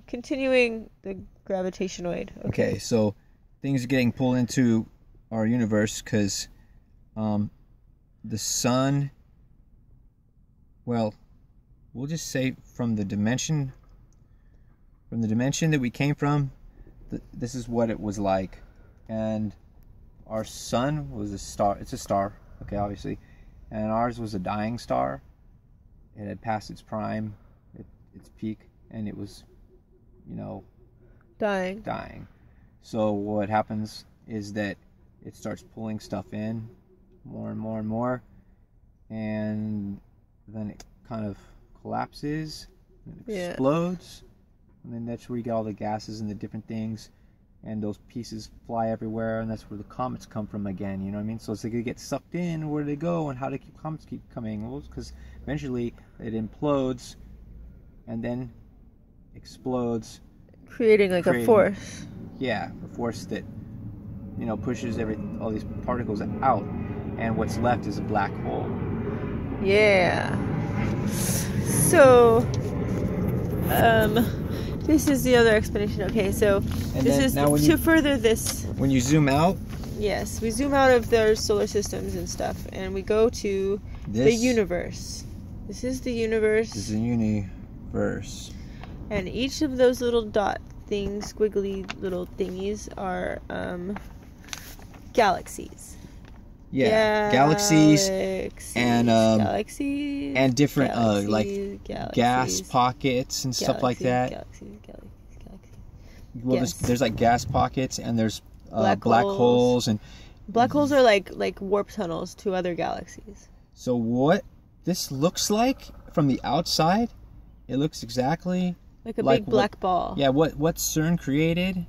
Continuing the gravitatianoid. Okay, so things are getting pulled into our universe because the sun, well, we'll just say from the dimension that we came from, this is what it was like. And our sun was a star. It's a star, okay, obviously. And ours was a dying star. It had passed its prime, its peak, and it was, dying. So what happens is that it starts pulling stuff in more and more and more, and then it kind of collapses and explodes, and then that's where you get all the gases and the different things, and those pieces fly everywhere, and that's where the comets come from again, you know what I mean? So it's like they get sucked in, where do they go, and how do comets keep coming? Well, because eventually it implodes and then explodes, creating a force. Yeah, a force that pushes all these particles out, and what's left is a black hole. Yeah. So this is the other explanation. Okay, so And this then, is now to further this. When you zoom out, Yes, we zoom out of their solar systems and stuff, and we go to the universe. This is the universe. This is the universe. And each of those little dot things, squiggly little thingies, are galaxies. Yeah, galaxies and galaxies and different galaxies, gas pockets and stuff like that. Galaxies. Well, Yes. there's like gas pockets, and there's Black black holes. holes, and Black holes are like warp tunnels to other galaxies. so what this looks like from the outside, it looks exactly Like a big black ball. Yeah, what CERN created,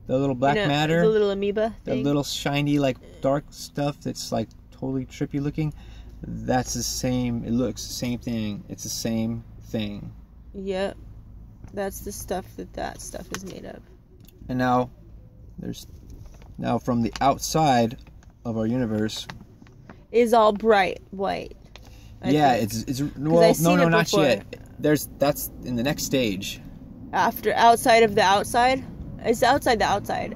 the little black matter, the little amoeba thing. the little shiny dark stuff that's like totally trippy looking. That's the same. It looks the same thing. It's the same thing. Yep, that's the stuff that stuff is made of. And now from the outside of our universe is all bright white. I think. It's no, not yet. That's in the next stage. Outside of the outside. It's outside the outside.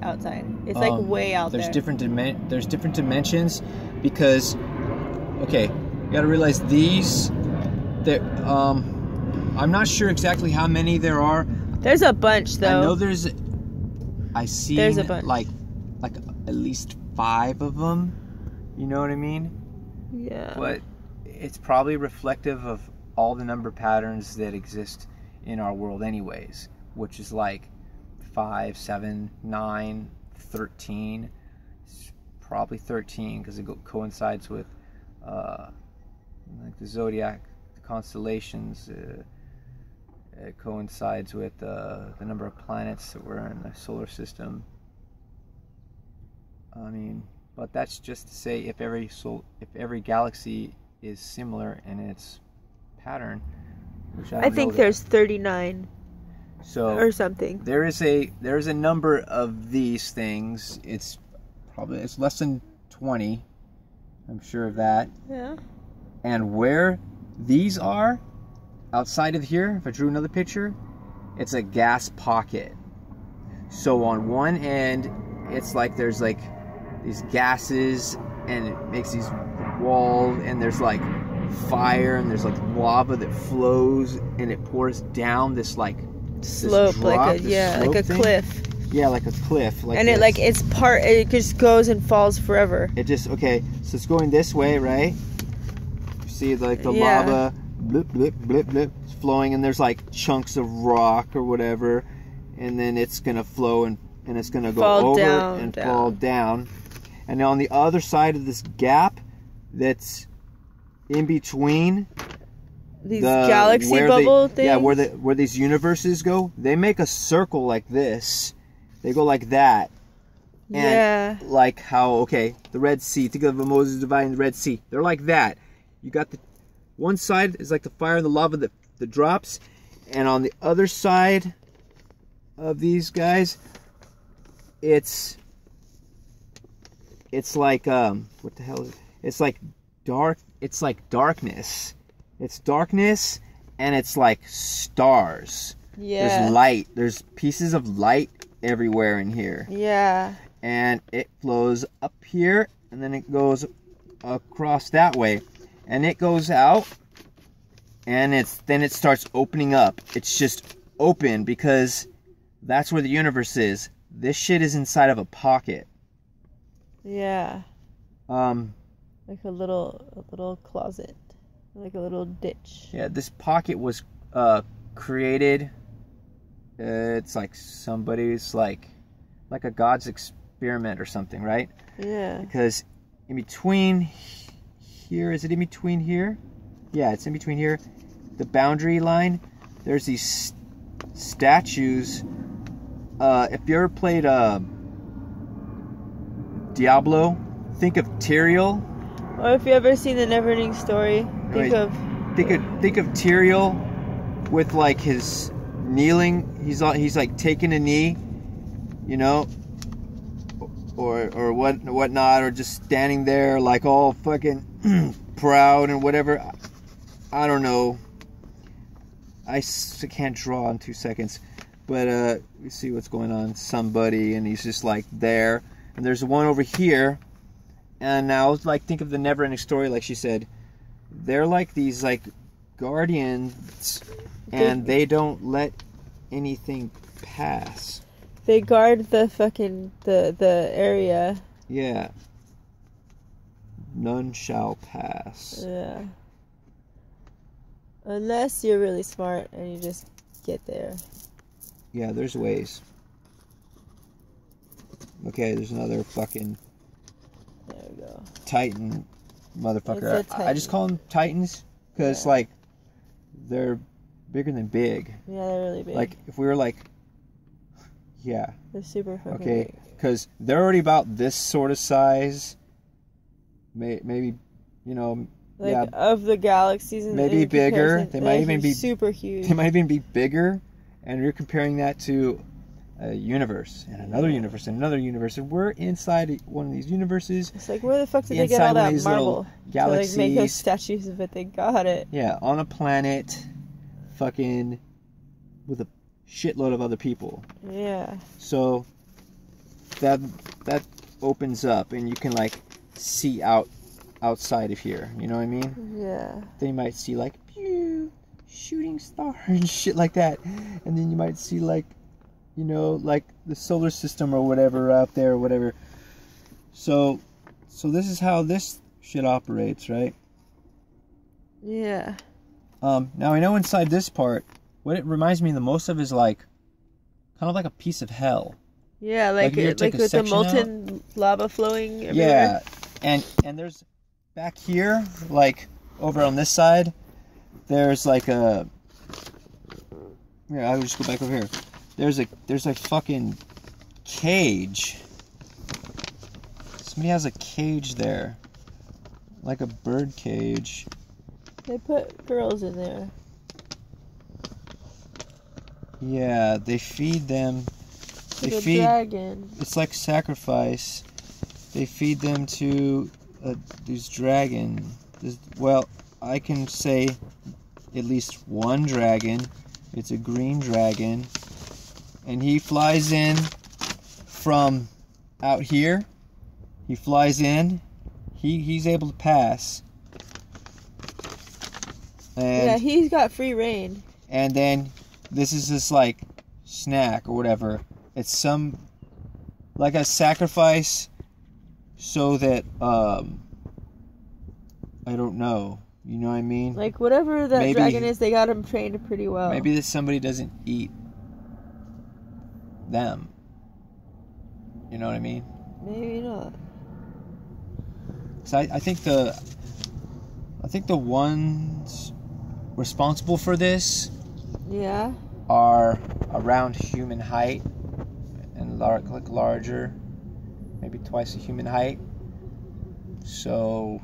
It's like way out there. There's different dimensions, because you got to realize I'm not sure exactly how many there are. There's a bunch though. I know there's a bunch. like at least 5 of them. You know what I mean? Yeah. But it's probably reflective of all the number patterns that exist in our world anyways, which is like 5, 7, 9, 13. It's probably 13 because it coincides with like the zodiac, the constellations. It coincides with the number of planets that were in the solar system. I mean, but that's just to say if every galaxy is similar in its pattern, which I think there's 39 or something. There is a number of these things. It's less than 20. I'm sure of that. Yeah. And where these are outside of here, if I drew another picture, it's a gas pocket. So on one end, it's like there's like these gases, and it makes these walls, and there's like fire, and there's like lava that flows, and it pours down this like slope, like a cliff. Yeah, like a cliff. And it just goes and falls forever. It just, so it's going this way, right? You see like the lava, blip, blip, blip, blip, it's flowing, and there's like chunks of rock or whatever, and then it's gonna flow, and it's gonna go fall down. And on the other side of this gap that's in between these galaxy bubble things, where these universes go, they make a circle like this. They go like that. And like how the Red Sea, think of Moses dividing the Red Sea. They're like that. You got the one side is like the fire and the lava that drops, and on the other side of these guys, it's like what the hell is it? It's like dark. It's like darkness. It's darkness, and it's like stars. Yeah. There's light. There's pieces of light everywhere in here. Yeah. And it flows up here, and then it goes across that way, and it goes out, and then it starts opening up. It's just open because that's where the universe is. This shit is inside of a pocket. Yeah. Like a little closet, like a little ditch. Yeah, this pocket was created. It's like somebody's like a God's experiment or something, right? Yeah. Because in between here, is it in between here? Yeah, it's in between here. The boundary line. There's these statues. If you ever played Diablo, think of Tyrael. Or if you ever seen the Neverending Story, think of Tyrael with like his kneeling. He's like taking a knee, you know, or whatnot, or just standing there like all fucking proud and whatever. I don't know. I can't draw in 2 seconds, but we see what's going on. Somebody, and he's just like there, and there's one over here. And now, like, think of the Neverending Story, like she said. They're like these, like, guardians, and they don't let anything pass. They guard the fucking, the area. Yeah. None shall pass. Yeah. Unless you're really smart and you just get there. Yeah, there's ways. Okay, there's another fucking... There we go. Titan motherfucker. Titan. I just call them Titans because like they're bigger than big. Yeah, they're really big. Like if we were like, yeah, they're super fucking okay, big. because they're already about this sort of size. Maybe, you know, like yeah, of the galaxies. Maybe bigger. They might even be super huge. They might even be bigger, and you're comparing that to a universe and another universe and another universe, and we're inside one of these universes. It's like, where the fuck did they get all that marble to like make those statues of it? They got it. Yeah, on a planet, fucking with a shitload of other people. Yeah. So that opens up, and you can like see outside of here. You know what I mean? Yeah. Then you might see like pew, shooting star and shit like that, and then you might see like, you know, like the solar system or whatever out there or whatever. So this is how this shit operates, right? Yeah. Now I know inside this part, what it reminds me the most of is like, kind of like a piece of hell. Yeah, like with the molten lava flowing everywhere. Yeah, and there's back here, like over on this side, there's like a. Yeah, I'll just go back over here. There's a fucking cage. Somebody has a cage there. Like a bird cage. They put girls in there. Yeah, they feed them. They feed a dragon. It's like sacrifice. They feed them to these dragons. Well, I can say at least one dragon. It's a green dragon. And he flies in from out here. He flies in. He's able to pass. And yeah, he's got free reign. And then this is this like snack or whatever. It's some like a sacrifice so that I don't know. You know what I mean? Like whatever that dragon is, they got him trained pretty well. Maybe that somebody doesn't eat them. You know what I mean? Maybe not. So I think the ones responsible for this, yeah, are around human height and like larger, maybe twice the human height. So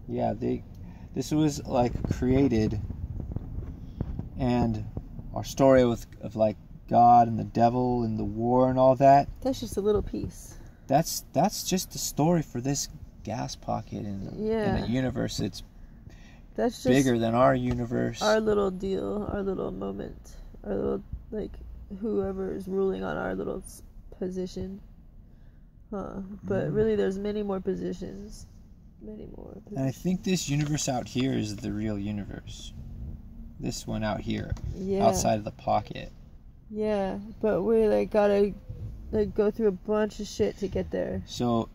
yeah, this was like created, and our story of like God and the devil and the war and all that. That's just a little piece. That's just the story for this gas pocket in the universe. That's just bigger than our universe. Our little deal, our little moment, our little, like, whoever is ruling on our little position. But really, there's many more positions. And I think this universe out here is the real universe. This one out here, outside of the pocket. Yeah, but we like gotta like go through a bunch of shit to get there. So,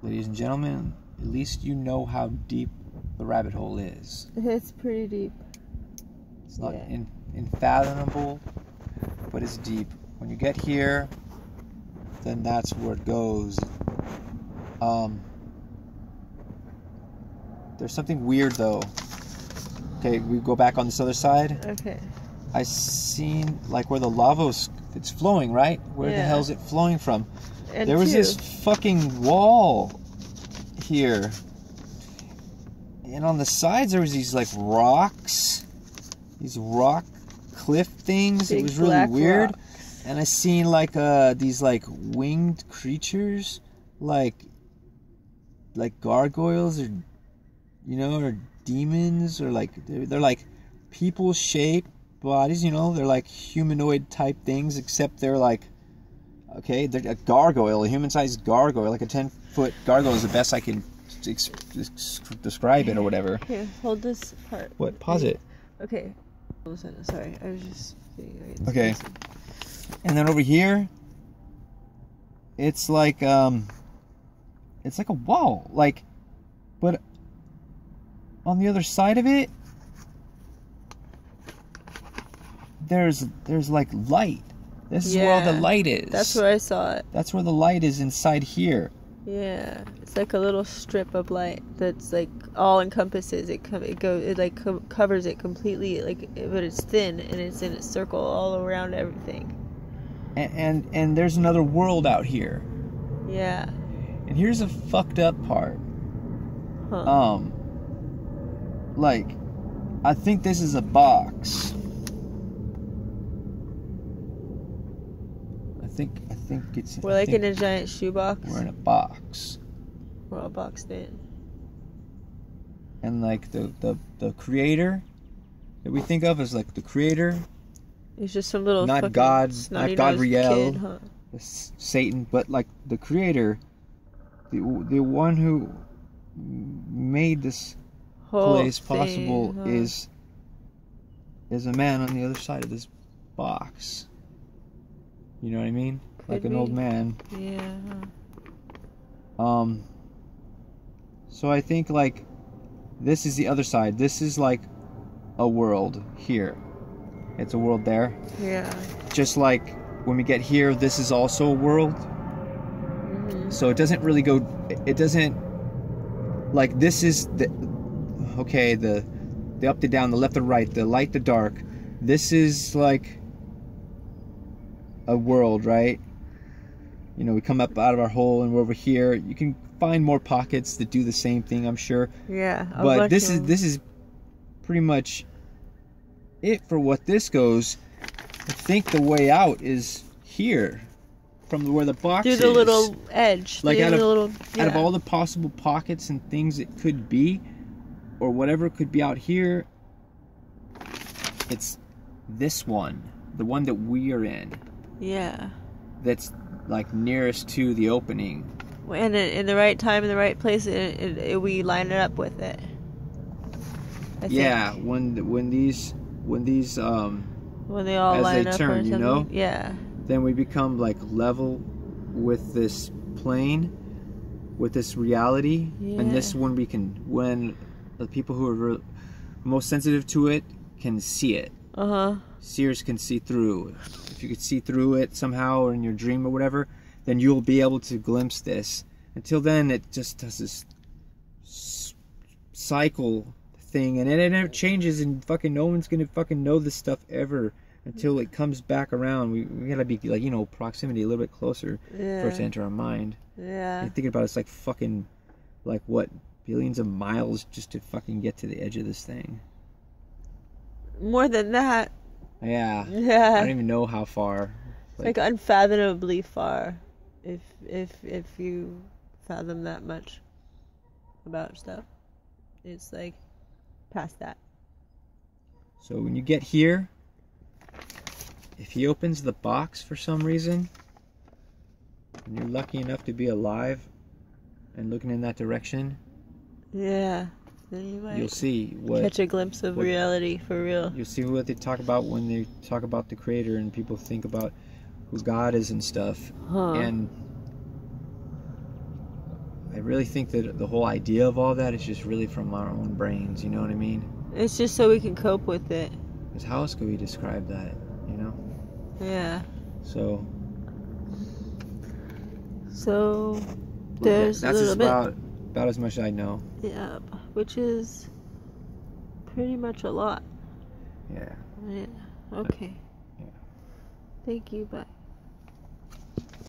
ladies and gentlemen, at least you know how deep the rabbit hole is. It's pretty deep. It's not unfathomable, but it's deep. When you get here, then that's where it goes. There's something weird though. Okay, we go back on this other side. Okay. I seen like where the lava's it's flowing, right? Where the hell is it flowing from? And there was this fucking wall here. And on the sides there was these like rocks. These rock cliff things. Big it was really weird. Rocks. And I seen like these like winged creatures like gargoyles or or demons or like they're like people shaped bodies, they're like humanoid type things, except they're like they're a gargoyle, a human-sized gargoyle, like a 10-foot gargoyle is the best I can describe it or whatever. Here, hold this part. What? Pause it. Okay. Sorry, I was just okay. And then over here, it's like a wall, like, but on the other side of it, there's like light. This is where all the light is. That's where I saw it. That's where the light is inside here. Yeah, it's like a little strip of light that's like all encompasses it. It covers it completely, but it's thin and it's in a circle all around everything. And there's another world out here. Yeah. And here's a fucked up part. Like, I think this is a box. I think it's. We're like in a giant shoebox. We're in a box. We're all boxed in. And like the creator that we think of as like the creator. It's just some little not God, not Gabriel, kid, Satan, but like the creator, the one who made this whole place thing, possible is a man on the other side of this box. You know what I mean? Like an old man. Yeah. So I think like this is the other side. This is like a world here. It's a world there. Yeah. Just like when we get here, this is also a world. Mm-hmm. So it doesn't really go. It doesn't like this is the up, the down, the left, the right, the light, the dark. This is like a world, right? We come up out of our hole and we're over here. You can find more pockets that do the same thing, I'm sure. Yeah. But this is pretty much it for what this goes. I think the way out is here, from where the box is. Through the little edge. Like out of all the possible pockets and things it could be, or whatever could be out here, it's this one, the one that we are in. Yeah. That's like nearest to the opening. And in the right time, in the right place, we line it up with it. I think. When these when they all line up turn, or something. Yeah. Then we become like level with this plane, with this reality, and this when when the people who are most sensitive to it can see it. Seers can see through. If you could see through it somehow or in your dream or whatever, then you'll be able to glimpse this. Until then, it just does this cycle thing, and it never changes, and fucking no one's gonna fucking know this stuff ever until it comes back around. We gotta be like, proximity a little bit closer for it to enter our mind. Yeah. And thinking about it's like fucking, like what, billions of miles just to fucking get to the edge of this thing. More than that. Yeah. I don't even know how far. Like unfathomably far, if you fathom that much about stuff. it's like past that. So when you get here, if he opens the box for some reason, and you're lucky enough to be alive and looking in that direction, yeah, then you might you'll see what catch a glimpse of reality for real. You'll see what they talk about when they talk about the Creator and people think about who God is and stuff. And I really think that the whole idea of all that is just really from our own brains, you know what I mean? It's just so we can cope with it. Because how else could we describe that, you know? Yeah. So there's that's a little about as much as I know. Yeah, which is pretty much a lot. Yeah. Yeah. Okay. Yeah. Thank you. Bye.